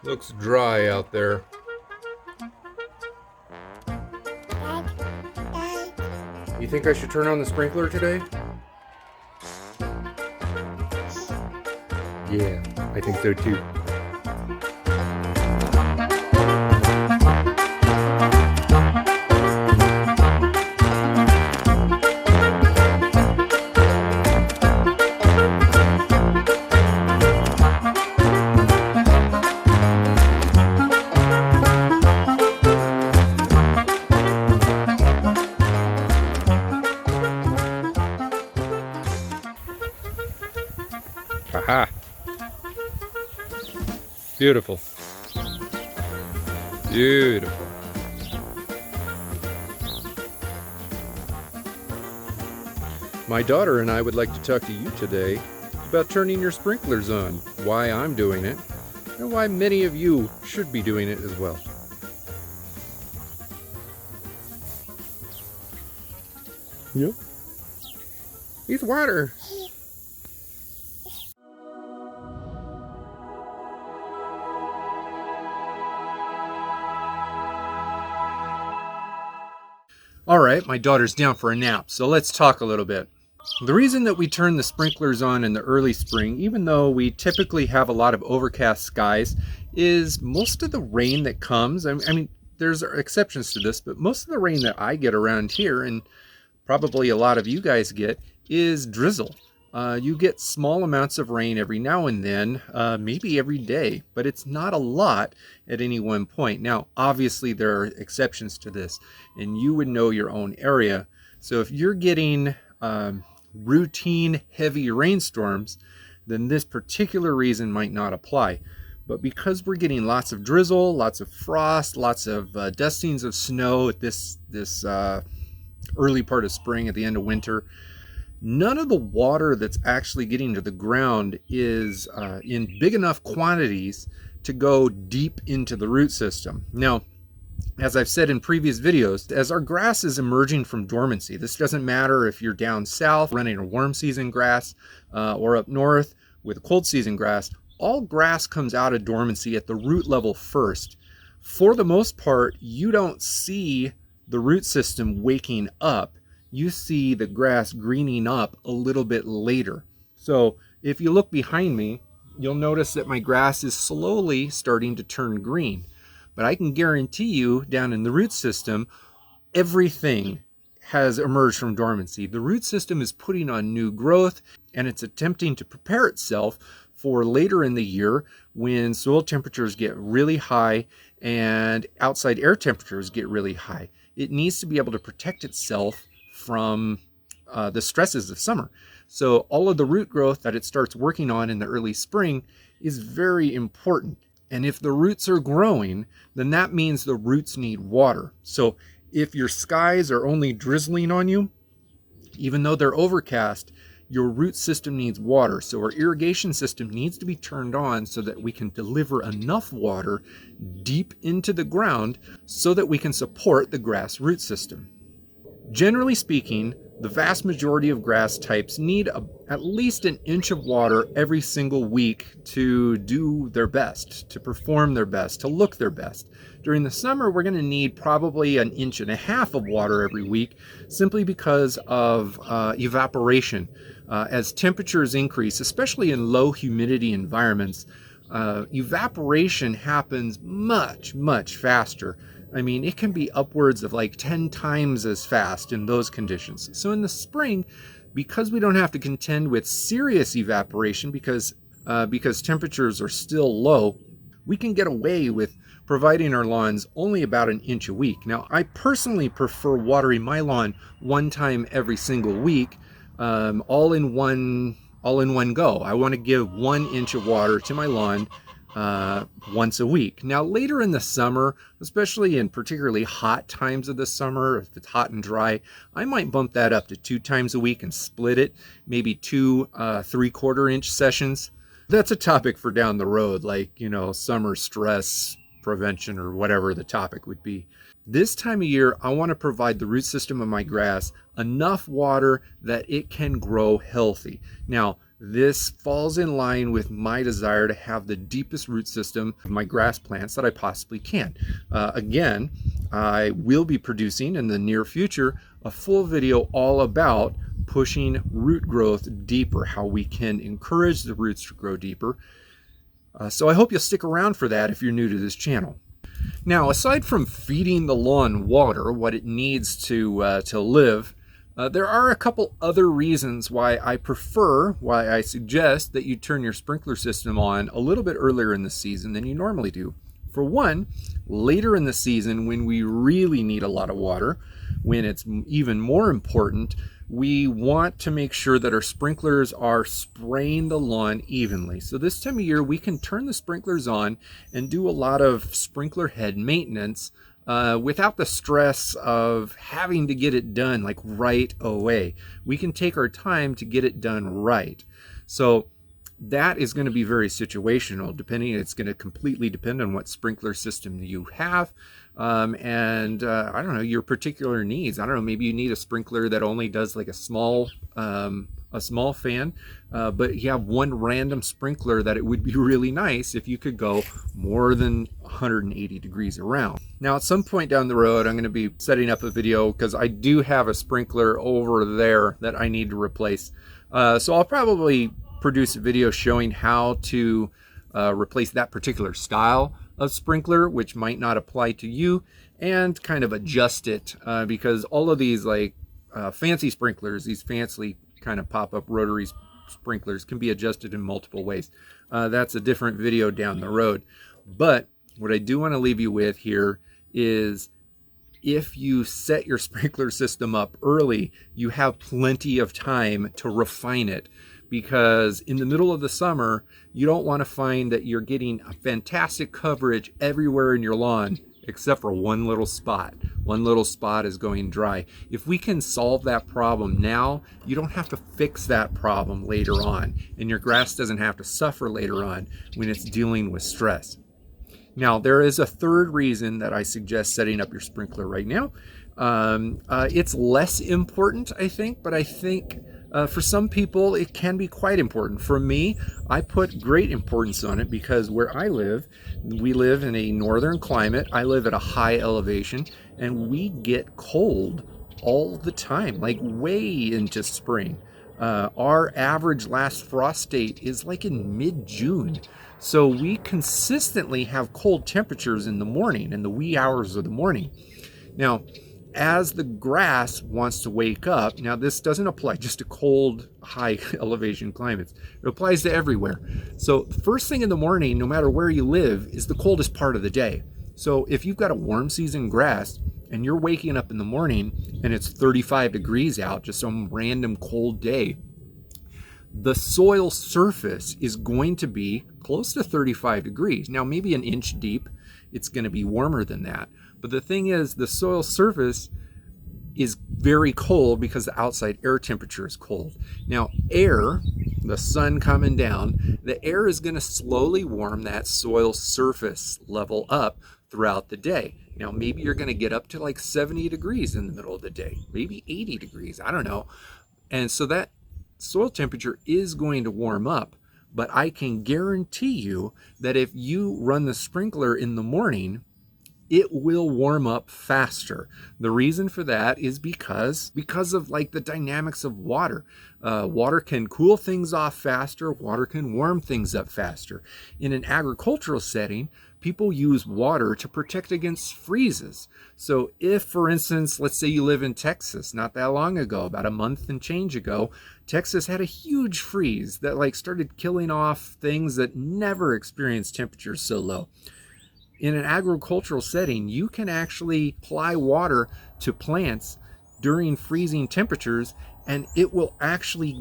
Looks dry out there. You think I should turn on the sprinkler today? Yeah, I think so too. Aha! Beautiful. Beautiful. My daughter and I would like to talk to you today about turning your sprinklers on, why I'm doing it, and why many of you should be doing it as well. Yep. It's water. All right, my daughter's down for a nap, so let's talk a little bit. The reason that we turn the sprinklers on in the early spring, even though we typically have a lot of overcast skies, is most of the rain that comes, I mean, there's exceptions to this, but most of the rain that I get around here, and probably a lot of you guys get, is drizzle. You get small amounts of rain every now and then, maybe every day, but it's not a lot at any one point. Now, obviously there are exceptions to this, and you would know your own area. So if you're getting routine heavy rainstorms, then this particular reason might not apply. But because we're getting lots of drizzle, lots of frost, lots of dustings of snow at this early part of spring, at the end of winter, none of the water that's actually getting to the ground is in big enough quantities to go deep into the root system. Now, as I've said in previous videos, as our grass is emerging from dormancy, this doesn't matter if you're down south running a warm season grass or up north with a cold season grass, all grass comes out of dormancy at the root level first. For the most part, you don't see the root system waking up. You see the grass greening up a little bit later. So if you look behind me, you'll notice that my grass is slowly starting to turn green. But I can guarantee you down in the root system, everything has emerged from dormancy. The root system is putting on new growth, and it's attempting to prepare itself for later in the year when soil temperatures get really high and outside air temperatures get really high. It needs to be able to protect itself from the stresses of summer. So all of the root growth that it starts working on in the early spring is very important. And if the roots are growing, then that means the roots need water. So if your skies are only drizzling on you, even though they're overcast, your root system needs water. So our irrigation system needs to be turned on so that we can deliver enough water deep into the ground so that we can support the grass root system. Generally speaking, the vast majority of grass types need at least an inch of water every single week to do their best, to perform their best, to look their best. During the summer, we're going to need probably an inch and a half of water every week, simply because of evaporation. As temperatures increase, especially in low humidity environments, evaporation happens much, much faster. I mean, it can be upwards of like 10 times as fast in those conditions. So in the spring, because we don't have to contend with serious evaporation because temperatures are still low, we can get away with providing our lawns only about an inch a week. Now, I personally prefer watering my lawn one time every single week, all in one go. I want to give 1 inch of water to my lawn once a week. Now later in the summer, especially in particularly hot times of the summer, if it's hot and dry, I might bump that up to 2 times a week and split it, maybe 2 3/4 inch sessions. That's a topic for down the road, like, you know, summer stress prevention or whatever the topic would be. This time of year, I want to provide the root system of my grass enough water that it can grow healthy. Now, This falls in line with my desire to have the deepest root system of my grass plants that I possibly can. Again, I will be producing in the near future a full video all about pushing root growth deeper, how we can encourage the roots to grow deeper. So I hope you'll stick around for that if you're new to this channel. Now, aside from feeding the lawn water, what it needs to live, there are a couple other reasons why I suggest that you turn your sprinkler system on a little bit earlier in the season than you normally do. For one, later in the season when we really need a lot of water, when it's even more important, we want to make sure that our sprinklers are spraying the lawn evenly. So this time of year, we can turn the sprinklers on and do a lot of sprinkler head maintenance without the stress of having to get it done like right away. We can take our time to get it done right. So that is going to be very situational, it's going to completely depend on what sprinkler system you have, and I don't know, your particular needs. I don't know, maybe you need a sprinkler that only does like a small fan, but you have one random sprinkler that it would be really nice if you could go more than 180 degrees around. Now, at some point down the road, I'm going to be setting up a video because I do have a sprinkler over there that I need to replace. So I'll probably produce a video showing how to replace that particular style of sprinkler, which might not apply to you, and kind of adjust it because all of these like fancy sprinklers, these fancy kind of pop-up rotary sprinklers, can be adjusted in multiple ways. That's a different video down the road. But what I do want to leave you with here is, if you set your sprinkler system up early, you have plenty of time to refine it, because in the middle of the summer, you don't want to find that you're getting a fantastic coverage everywhere in your lawn except for one little spot. One little spot is going dry. If we can solve that problem now, you don't have to fix that problem later on, and your grass doesn't have to suffer later on when it's dealing with stress. Now, there is a third reason that I suggest setting up your sprinkler right now. It's less important, I think, but I think for some people it can be quite important. For me, I put great importance on it because where I live, we live in a northern climate. I live at a high elevation, and we get cold all the time, like way into spring. Our average last frost date is like in mid-June. So we consistently have cold temperatures in the morning, in the wee hours of the morning. Now, as the grass wants to wake up, now this doesn't apply just to cold, high elevation climates. It applies to everywhere. So the first thing in the morning, no matter where you live, is the coldest part of the day. So if you've got a warm season grass and you're waking up in the morning and it's 35 degrees out, just some random cold day, the soil surface is going to be close to 35 degrees. Now, maybe an inch deep, it's going to be warmer than that. But the thing is, the soil surface is very cold because the outside air temperature is cold. Now, air, the sun coming down, the air is going to slowly warm that soil surface level up throughout the day. Now, maybe you're going to get up to like 70 degrees in the middle of the day, maybe 80 degrees, I don't know. And so that soil temperature is going to warm up, but I can guarantee you that if you run the sprinkler in the morning, it will warm up faster. The reason for that is because of like the dynamics of water. Water can cool things off faster. Water can warm things up faster. In an agricultural setting, people use water to protect against freezes. So if, for instance, let's say you live in Texas, not that long ago, about a month and change ago, Texas had a huge freeze that like started killing off things that never experienced temperatures so low. In an agricultural setting, you can actually apply water to plants during freezing temperatures, and it will actually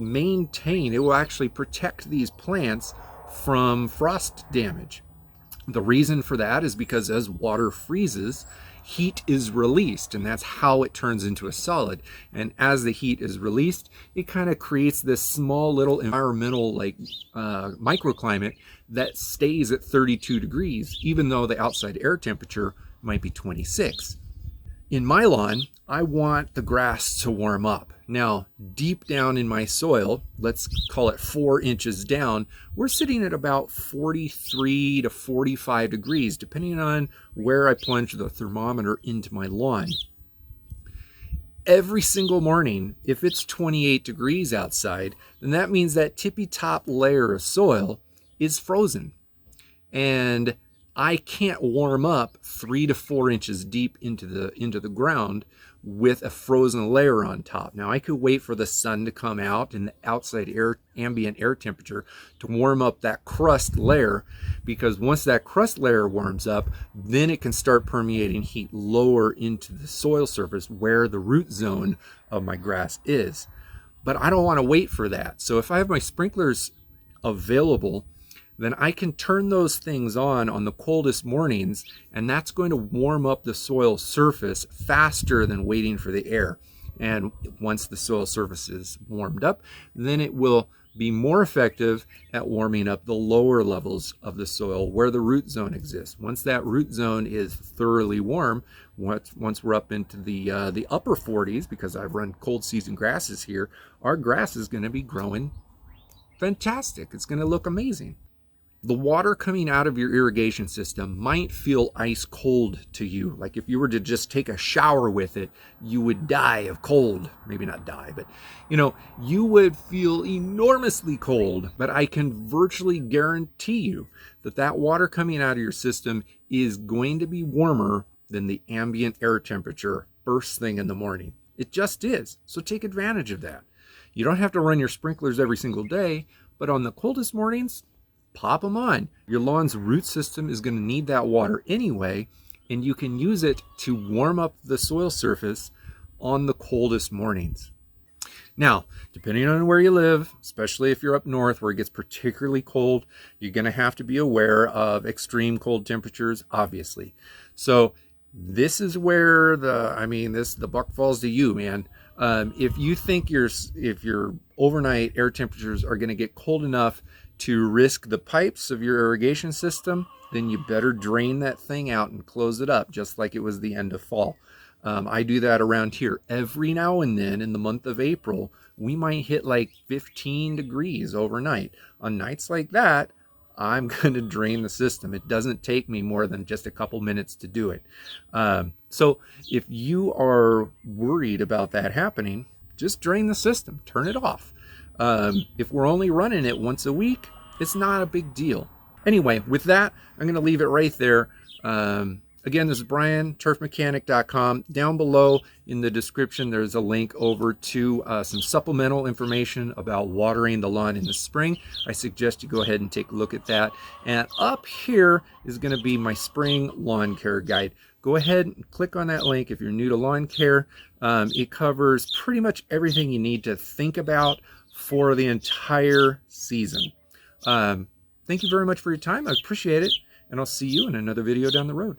protect these plants from frost damage. The reason for that is because as water freezes, heat is released, and that's how it turns into a solid. And as the heat is released, it kind of creates this small little environmental microclimate that stays at 32 degrees, even though the outside air temperature might be 26. In my lawn, I want the grass to warm up. Now, deep down in my soil, let's call it 4 inches down, we're sitting at about 43 to 45 degrees, depending on where I plunge the thermometer into my lawn. Every single morning, if it's 28 degrees outside, then that means that tippy top layer of soil is frozen. And I can't warm up 3 to 4 inches deep into the ground with a frozen layer on top. Now I could wait for the sun to come out and the outside ambient air temperature to warm up that crust layer, because once that crust layer warms up, then it can start permeating heat lower into the soil surface where the root zone of my grass is. But I don't want to wait for that. So if I have my sprinklers available, then I can turn those things on the coldest mornings, and that's going to warm up the soil surface faster than waiting for the air. And once the soil surface is warmed up, then it will be more effective at warming up the lower levels of the soil where the root zone exists. Once that root zone is thoroughly warm, once we're up into the upper 40s, because I've run cold season grasses here, our grass is going to be growing fantastic. It's going to look amazing. The water coming out of your irrigation system might feel ice cold to you. Like if you were to just take a shower with it, you would die of cold. Maybe not die, but you would feel enormously cold. But I can virtually guarantee you that that water coming out of your system is going to be warmer than the ambient air temperature first thing in the morning. It just is. So take advantage of that. You don't have to run your sprinklers every single day, but on the coldest mornings, pop them on. Your lawn's root system is going to need that water anyway, and you can use it to warm up the soil surface on the coldest mornings. Now, depending on where you live, especially if you're up north where it gets particularly cold, you're going to have to be aware of extreme cold temperatures, obviously. So this is where the buck falls to you, man. If you think if your overnight air temperatures are going to get cold enough to risk the pipes of your irrigation system, then you better drain that thing out and close it up, just like it was the end of fall. I do that around here. Every now and then in the month of April, we might hit like 15 degrees overnight. On nights like that, I'm going to drain the system. It doesn't take me more than just a couple minutes to do it. So if you are worried about that happening, just drain the system, turn it off. If we're only running it once a week, it's not a big deal. Anyway, with that, I'm going to leave it right there. Again, this is Brian, turfmechanic.com. Down below in the description, there's a link over to some supplemental information about watering the lawn in the spring. I suggest you go ahead and take a look at that. And up here is going to be my spring lawn care guide. Go ahead and click on that link if you're new to lawn care. It covers pretty much everything you need to think about for the entire season. Thank you very much for your time. I appreciate it, and I'll see you in another video down the road.